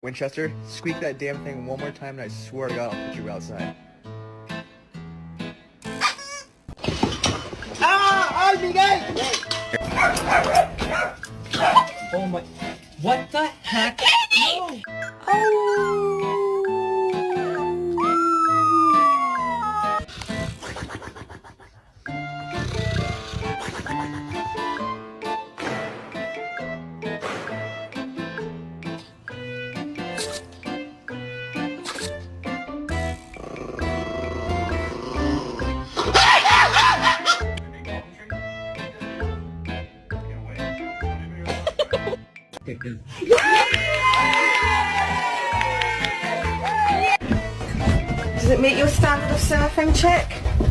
Winchester, squeak that damn thing one more time and I swear to God I'll put you outside. Ah! ¡Ay, Miguel! Oh my... What the heck? No! Does it meet your standard of surfing, chick?